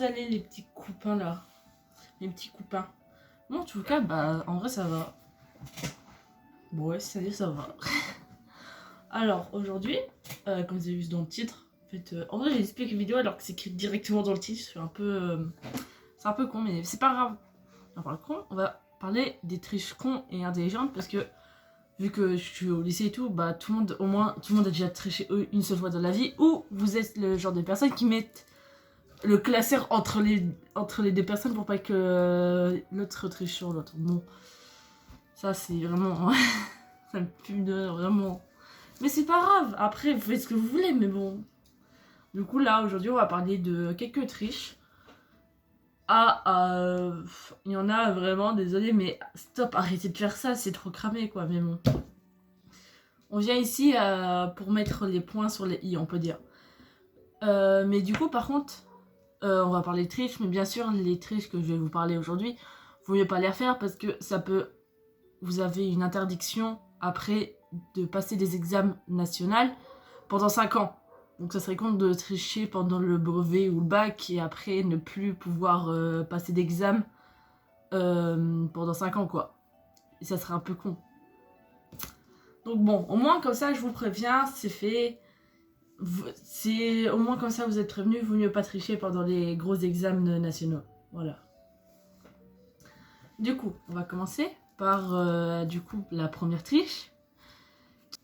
vous allez les petits copains là? Les petits copains. Bon, en tout cas, bah en vrai ça va. Bon ouais, c'est-à-dire ça va. Alors aujourd'hui, comme vous avez vu dans le titre, en fait, en vrai j'explique la vidéo alors que c'est écrit directement dans le titre. C'est un peu con, mais c'est pas grave. On va parler des triches cons et intelligentes parce que vu que je suis au lycée et tout, bah tout le monde a déjà triché une seule fois dans la vie, ou vous êtes le genre de personnes qui mettent le classeur entre les deux personnes pour pas que l'autre triche sur l'autre. Bon, ça c'est vraiment... ça me pue de vraiment... Mais c'est pas grave, après vous faites ce que vous voulez, mais bon. Du coup là, aujourd'hui on va parler de quelques triches. Il y en a vraiment, désolé, mais stop, arrêtez de faire ça, c'est trop cramé quoi, mais bon. On vient ici pour mettre les points sur les i, on peut dire. Mais du coup, par contre, on va parler de triches, mais bien sûr, les triches que je vais vous parler aujourd'hui, vaut mieux pas les refaire parce que ça peut... Vous avez une interdiction après de passer des examens nationaux pendant 5 ans. Donc ça serait con de tricher pendant le brevet ou le bac et après ne plus pouvoir passer d'examen pendant 5 ans quoi. Et ça serait un peu con. Donc bon, au moins comme ça je vous préviens, c'est fait. Au moins comme ça vous êtes prévenus, vaut mieux pas tricher pendant les gros examens nationaux. Voilà. Du coup, on va commencer par du coup la première triche.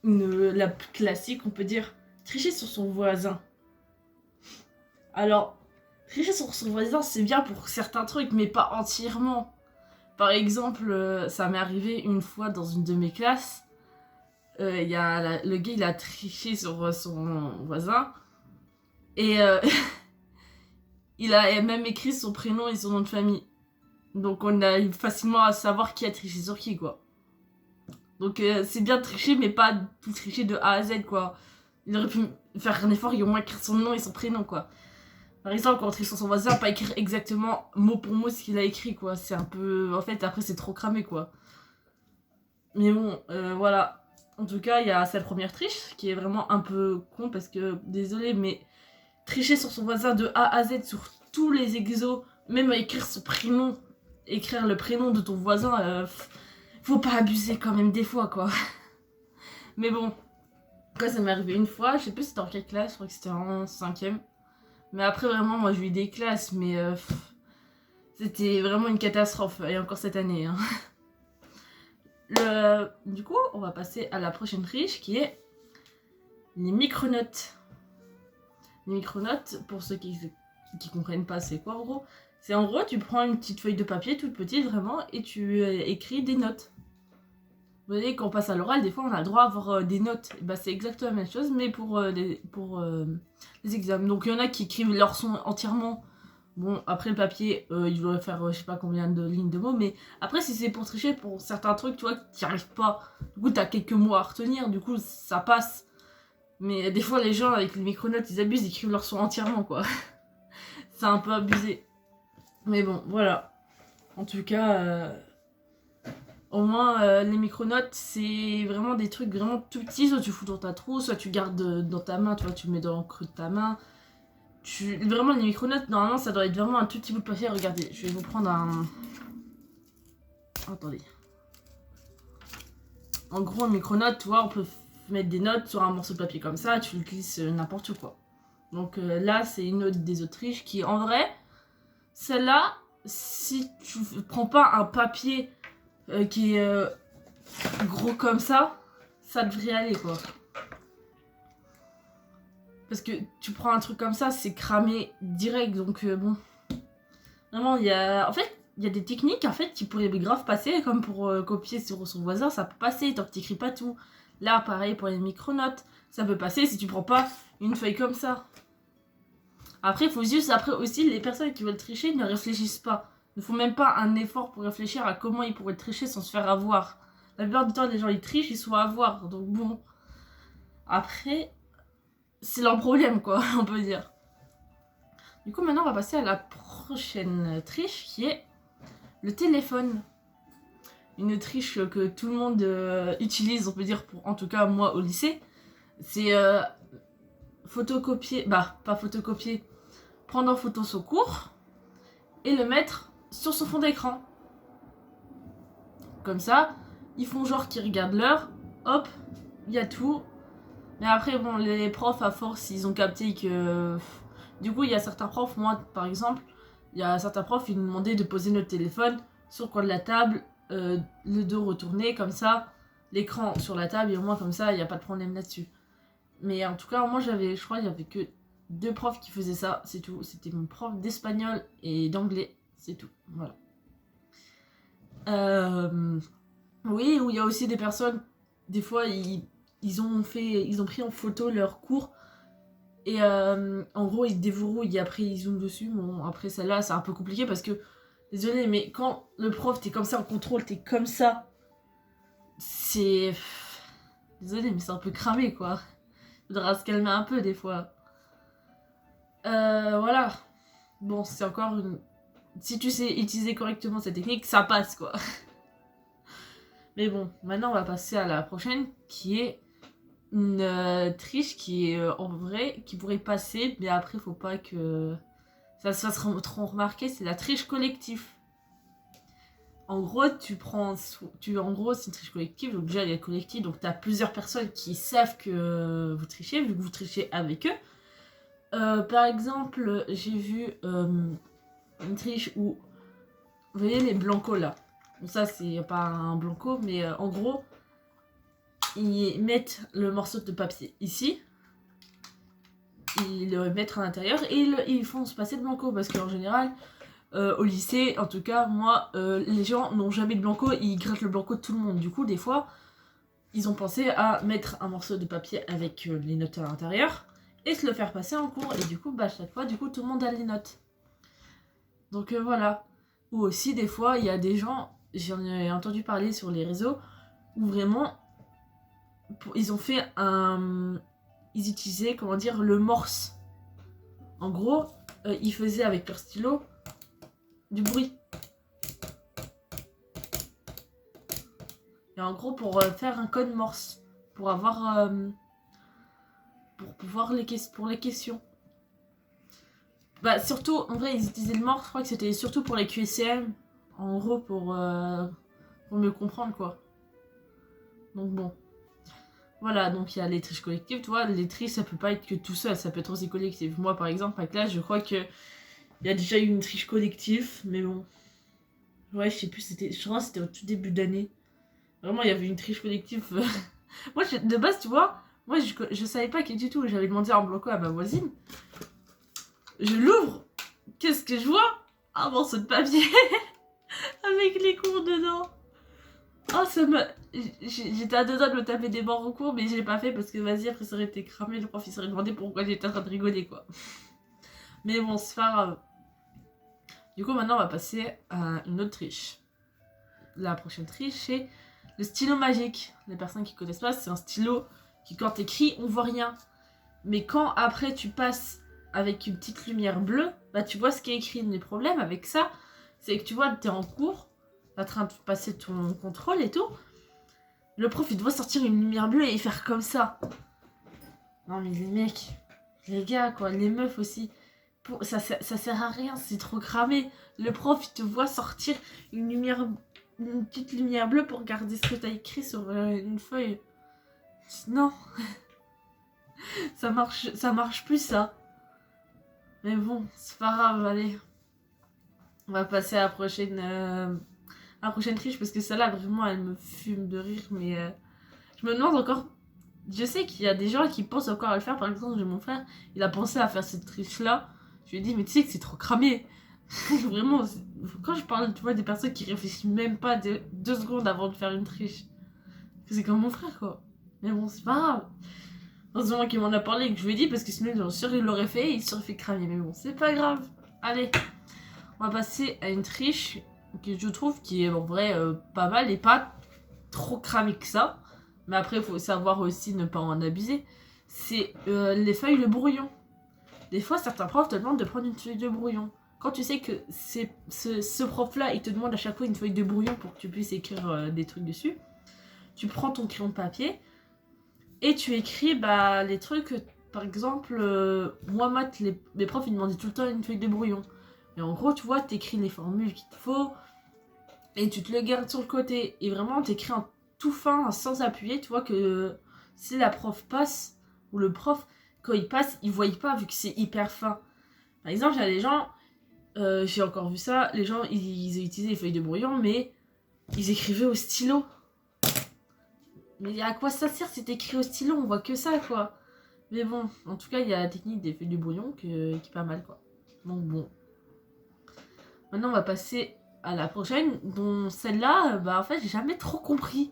La plus classique, on peut dire, tricher sur son voisin. Alors, tricher sur son voisin, c'est bien pour certains trucs, mais pas entièrement. Par exemple, ça m'est arrivé une fois dans une de mes classes. Le gars, il a triché sur son voisin. Et il a même écrit son prénom et son nom de famille. Donc on a eu facilement à savoir qui a triché sur qui, quoi. Donc c'est bien de tricher, mais pas tout tricher de A à Z, quoi. Il aurait pu faire un effort et au moins écrire son nom et son prénom, quoi. Par exemple, quand on triche sur son voisin, pas écrire exactement mot pour mot ce qu'il a écrit, quoi. C'est un peu... En fait, après, c'est trop cramé, quoi. Mais bon, voilà. En tout cas, il y a cette première triche qui est vraiment un peu con parce que, désolé, mais tricher sur son voisin de A à Z sur tous les exos, même à écrire son prénom, écrire le prénom de ton voisin, faut pas abuser quand même des fois, quoi. Mais bon, quand ça m'est arrivé une fois, je sais plus c'était en quelle classe, je crois que c'était en 5ème. Mais après, vraiment, moi, j'ai eu des classes, mais c'était vraiment une catastrophe, et encore cette année. Hein. Du coup, on va passer à la prochaine triche, qui est les micronotes. Les micronotes, pour ceux qui comprennent pas c'est quoi en gros, c'est en gros, tu prends une petite feuille de papier, toute petite vraiment, et tu écris des notes. Vous voyez, quand on passe à l'oral, des fois on a le droit d'avoir des notes. Et bah, c'est exactement la même chose, mais pour les examens. Donc il y en a qui écrivent leur son entièrement. Bon, après le papier, il doit faire je sais pas combien de lignes de mots, mais après si c'est pour tricher pour certains trucs, tu vois, tu n'y arrives pas. Du coup, t'as quelques mots à retenir, du coup, ça passe. Mais des fois, les gens avec les micronotes, ils abusent, ils écrivent leur son entièrement, quoi. C'est un peu abusé. Mais bon, voilà. En tout cas, au moins, les micronotes, c'est vraiment des trucs vraiment tout petits. Soit tu fous dans ta trousse, soit tu gardes dans ta main, tu vois, tu mets dans le creux de ta main. Vraiment, les micronotes, normalement, ça doit être vraiment un tout petit bout de papier. Regardez, je vais vous prendre un... Attendez. En gros, un micronote, tu vois, on peut mettre des notes sur un morceau de papier comme ça, tu le glisses n'importe où, quoi. Donc là, c'est une note des Autriches qui, en vrai, celle-là, si tu prends pas un papier qui est gros comme ça devrait aller, quoi. Parce que tu prends un truc comme ça, c'est cramé direct, donc bon. Vraiment, il y a... En fait, il y a des techniques, en fait, qui pourraient grave passer, comme pour copier sur son voisin, ça peut passer, tant que t'écris pas tout. Là, pareil pour les micronotes, ça peut passer si tu prends pas une feuille comme ça. Après, il faut juste, après aussi, les personnes qui veulent tricher ne réfléchissent pas. Ne font même pas un effort pour réfléchir à comment ils pourraient tricher sans se faire avoir. La plupart du temps, les gens, ils trichent, ils sont à avoir. Donc bon, après, c'est leur problème, quoi, on peut dire. Du coup, maintenant, on va passer à la prochaine triche, qui est le téléphone. Une triche que tout le monde utilise, on peut dire, pour, en tout cas, moi, au lycée. C'est photocopier, bah, pas photocopier, prendre en photo son cours, et le mettre sur son fond d'écran. Comme ça, ils font genre qu'ils regardent l'heure, hop, il y a tout. Mais après, bon, les profs, à force, ils ont capté que... Du coup, il y a certains profs, moi, par exemple, il y a certains profs, ils nous demandaient de poser notre téléphone sur le coin de la table, le dos retourné, comme ça, l'écran sur la table, et au moins, comme ça, il n'y a pas de problème là-dessus. Mais en tout cas, moi, je crois qu'il n'y avait que 2 profs qui faisaient ça, c'est tout. C'était mon prof d'espagnol et d'anglais, c'est tout, voilà. Oui, où il y a aussi des personnes, des fois, ils ont pris en photo leur cours et en gros ils déverrouillent et après ils zooment dessus. Bon, après celle-là c'est un peu compliqué parce que, désolé, mais quand le prof t'es comme ça en contrôle, t'es comme ça, c'est... Désolé, mais c'est un peu cramé quoi. Il faudra se calmer un peu des fois. Voilà. Bon, c'est encore une... Si tu sais utiliser correctement cette technique, ça passe quoi. Mais bon, maintenant on va passer à la prochaine qui est une triche qui est en vrai, qui pourrait passer, mais après faut pas que ça se fasse trop remarquer, c'est la triche collective. En gros, en gros c'est une triche collective, donc déjà il y a collective, donc t'as plusieurs personnes qui savent que vous trichez, vu que vous trichez avec eux. Par exemple, j'ai vu une triche où, vous voyez les blancos là, bon, ça c'est pas un blanco, mais en gros, ils mettent le morceau de papier ici, ils le mettent à l'intérieur et ils font se passer de blanco parce qu'en général, au lycée, en tout cas, moi, les gens n'ont jamais de blanco, ils grattent le blanco de tout le monde. Du coup, des fois, ils ont pensé à mettre un morceau de papier avec les notes à l'intérieur et se le faire passer en cours. Et du coup, bah, chaque fois, du coup, tout le monde a les notes. Donc voilà. Ou aussi, des fois, il y a des gens, j'en ai entendu parler sur les réseaux, où vraiment, ils ont fait un... Ils utilisaient, comment dire, le morse. En gros, ils faisaient avec leur stylo du bruit. Et en gros, pour faire un code morse. Pour avoir... pour pouvoir pour les questions. Bah surtout, en vrai, ils utilisaient le morse, je crois que c'était surtout pour les QCM. En gros, pour mieux comprendre, quoi. Donc bon. Voilà, donc il y a les triches collectives, tu vois, les triches ça peut pas être que tout seul, ça peut être aussi collectif. Moi par exemple, à classe, je crois que il y a déjà eu une triche collective, mais bon. Ouais, je sais plus, je crois que c'était au tout début d'année. Vraiment, il y avait une triche collective. Moi, de base, tu vois, moi je savais pas qui du tout, j'avais demandé un blanco à ma voisine. Je l'ouvre, qu'est-ce que je vois? Un morceau de papier avec les cours dedans. Oh, ça me... J'étais à 2 doigts de me taper des morts au cours, mais je l'ai pas fait parce que vas-y, après ça aurait été cramé, le prof il serait demandé pourquoi j'étais en train de rigoler, quoi. Mais bon, c'est pas grave. Du coup, maintenant on va passer à une autre triche. La prochaine triche, c'est le stylo magique. Les personnes qui connaissent pas, c'est un stylo qui, quand t'écris, on voit rien. Mais quand après tu passes avec une petite lumière bleue, bah tu vois ce qui est écrit. Le problème avec ça, c'est que tu vois, t'es en cours, en train de passer ton contrôle et tout. Le prof, il doit sortir une lumière bleue et faire comme ça. Non mais les mecs, les gars quoi, les meufs aussi. Ça sert à rien, c'est trop cramé. Le prof, il te voit sortir une petite lumière bleue pour regarder ce que t'as écrit sur une feuille. Non. ça marche plus ça. Mais bon, c'est pas grave, allez. On va passer à la prochaine triche parce que celle-là, vraiment, elle me fume de rire. Mais je me demande encore... Je sais qu'il y a des gens qui pensent encore à le faire. Par exemple, j'ai mon frère, il a pensé à faire cette triche-là. Je lui ai dit, mais tu sais que c'est trop cramé. Vraiment, quand je parle, tu vois, des personnes qui réfléchissent même pas 2 secondes avant de faire une triche. C'est comme mon frère, quoi. Mais bon, c'est pas grave. Heureusement qu'il m'en a parlé et que je lui ai dit, parce que sinon, bien sûr, il l'aurait fait et il serait fait cramer. Mais bon, c'est pas grave. Allez, on va passer à une triche que je trouve qui est en vrai pas mal et pas trop cramé que ça. Mais après, il faut savoir aussi ne pas en abuser. C'est les feuilles de brouillon. Des fois, certains profs te demandent de prendre une feuille de brouillon. Quand tu sais que ce prof-là, il te demande à chaque fois une feuille de brouillon pour que tu puisses écrire des trucs dessus, tu prends ton crayon de papier et tu écris les trucs. Par exemple, moi, maths, mes profs, ils demandaient tout le temps une feuille de brouillon. Et en gros, tu vois, t'écris les formules qu'il te faut et tu te le gardes sur le côté. Et vraiment, t'écris en tout fin, sans appuyer. Tu vois que si la prof passe, ou le prof, quand il passe, il voit pas vu que c'est hyper fin. Par exemple, il y a des gens, j'ai encore vu ça, les gens, ils utilisaient les feuilles de brouillon, mais ils écrivaient au stylo. Mais à quoi ça sert si t'écris au stylo? On voit que ça, quoi. Mais bon, en tout cas, il y a la technique des feuilles de brouillon qui est pas mal, quoi. Donc bon. Maintenant, on va passer à la prochaine, dont celle-là, bah en fait, j'ai jamais trop compris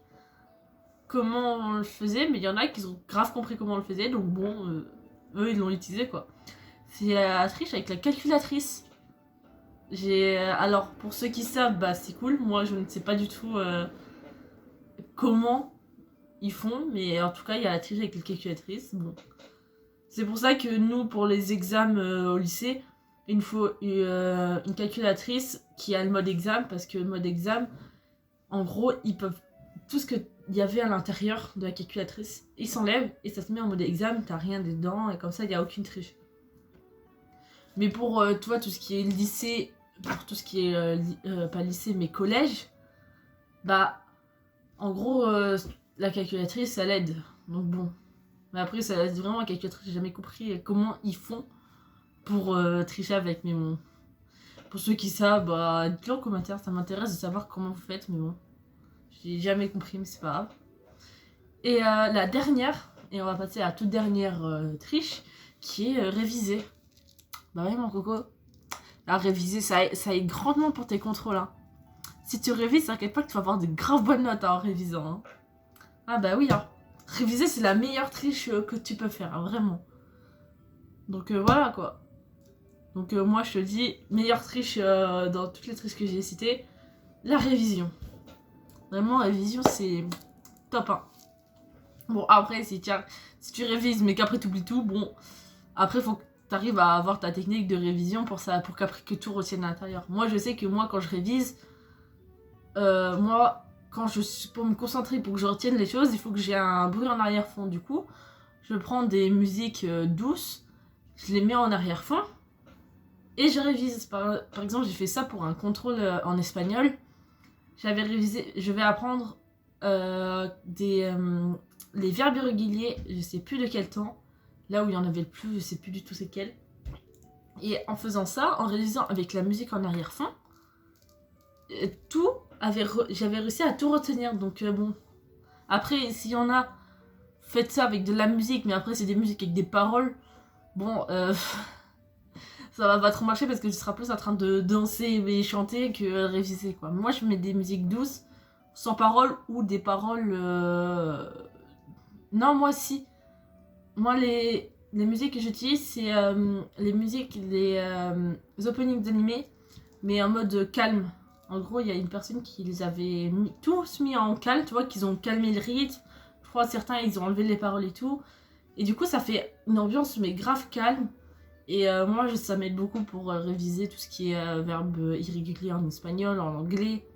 comment on le faisait, mais il y en a qui ont grave compris comment on le faisait, donc bon, eux, ils l'ont utilisé, quoi. C'est la triche avec la calculatrice. Alors, pour ceux qui savent, bah c'est cool. Moi, je ne sais pas du tout comment ils font, mais en tout cas, il y a la triche avec la calculatrice. Bon. C'est pour ça que nous, pour les examens au lycée, il nous faut une calculatrice qui a le mode examen, parce que le mode examen, en gros, ils peuvent... Tout ce qu'il y avait à l'intérieur de la calculatrice, ils s'enlèvent et ça se met en mode examen, t'as rien dedans, et comme ça, il n'y a aucune triche. Mais pour, tu vois, tout ce qui est lycée, pour tout ce qui est, pas lycée, mais collège, bah, en gros, la calculatrice, ça l'aide. Donc bon. Mais après, ça l'aide vraiment la calculatrice, j'ai jamais compris comment ils font pour tricher avec, mais bon. Pour ceux qui savent, bah, dites-le en commentaire, ça m'intéresse de savoir comment vous faites, mais bon. J'ai jamais compris, mais c'est pas grave. Et la dernière, et on va passer à la toute dernière triche, qui est réviser. Bah oui, mon coco. À réviser, ça aide grandement pour tes contrôles. Hein. Si tu révises, t'inquiète pas que tu vas avoir de graves bonnes notes en révisant. Hein. Ah bah oui, hein. Réviser, c'est la meilleure triche que tu peux faire, hein, vraiment. Donc voilà, quoi. Donc moi, je te dis, meilleure triche dans toutes les triches que j'ai citées, la révision. Vraiment, la révision, c'est top 1. Bon, après, si tu révises, mais qu'après tu oublies tout, bon, après, faut que tu arrives à avoir ta technique de révision pour qu'après que tout retienne à l'intérieur. Moi, je sais que moi, quand je révise, pour me concentrer, pour que je retienne les choses, il faut que j'ai un bruit en arrière-fond. Du coup, je prends des musiques douces, je les mets en arrière-fond, et je révise. Par exemple, j'ai fait ça pour un contrôle en espagnol. J'avais révisé, je vais apprendre les verbes irréguliers, je sais plus de quel temps. Là où il y en avait le plus, je sais plus du tout c'est quel. Et en faisant ça, en réalisant avec la musique en arrière-fond, j'avais réussi à tout retenir. Donc bon, après s'il y en a, faites ça avec de la musique, mais après c'est des musiques avec des paroles. Bon, ça va pas trop marcher parce que tu seras plus en train de danser et chanter que réviser, quoi. Moi, je mets des musiques douces, sans paroles ou des paroles... Non, moi, si. Moi, les musiques que j'utilise, c'est les musiques, les openings d'animés, mais en mode calme. En gros, il y a une personne qui les avait tous mis en calme, tu vois, qu'ils ont calmé le rythme. Je crois certains, ils ont enlevé les paroles et tout. Et du coup, ça fait une ambiance, mais grave calme. Et moi, ça m'aide beaucoup pour réviser tout ce qui est verbe irrégulier en espagnol, en anglais.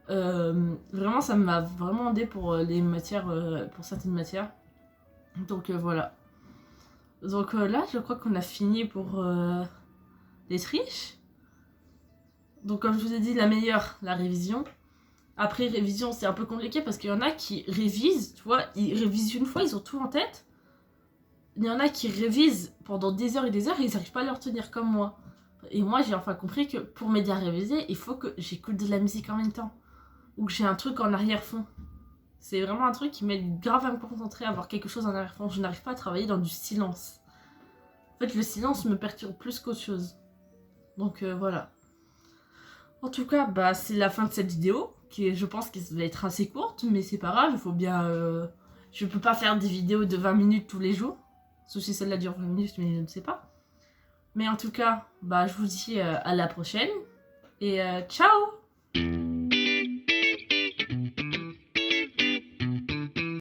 Vraiment, ça m'a vraiment aidé pour les matières, pour certaines matières. Donc voilà. Donc là, je crois qu'on a fini pour les triches. Donc comme je vous ai dit, la meilleure, la révision. Après, révision, c'est un peu compliqué parce qu'il y en a qui révisent, tu vois, ils révisent une fois, ils ont tout en tête. Il y en a qui révisent pendant des heures et des heures et ils n'arrivent pas à le retenir comme moi. Et moi, j'ai enfin compris que pour m'aider à réviser, il faut que j'écoute de la musique en même temps. Ou que j'ai un truc en arrière-fond. C'est vraiment un truc qui m'aide grave à me concentrer, à avoir quelque chose en arrière-fond. Je n'arrive pas à travailler dans du silence. En fait, le silence me perturbe plus qu'autre chose. Donc voilà. En tout cas, bah, c'est la fin de cette vidéo, qui je pense qu'elle va être assez courte, mais c'est pas grave, il faut bien... Je peux pas faire des vidéos de 20 minutes tous les jours. Sauf si celle-là dure 20 minutes, mais je ne sais pas. Mais en tout cas, bah, je vous dis à la prochaine. Et ciao!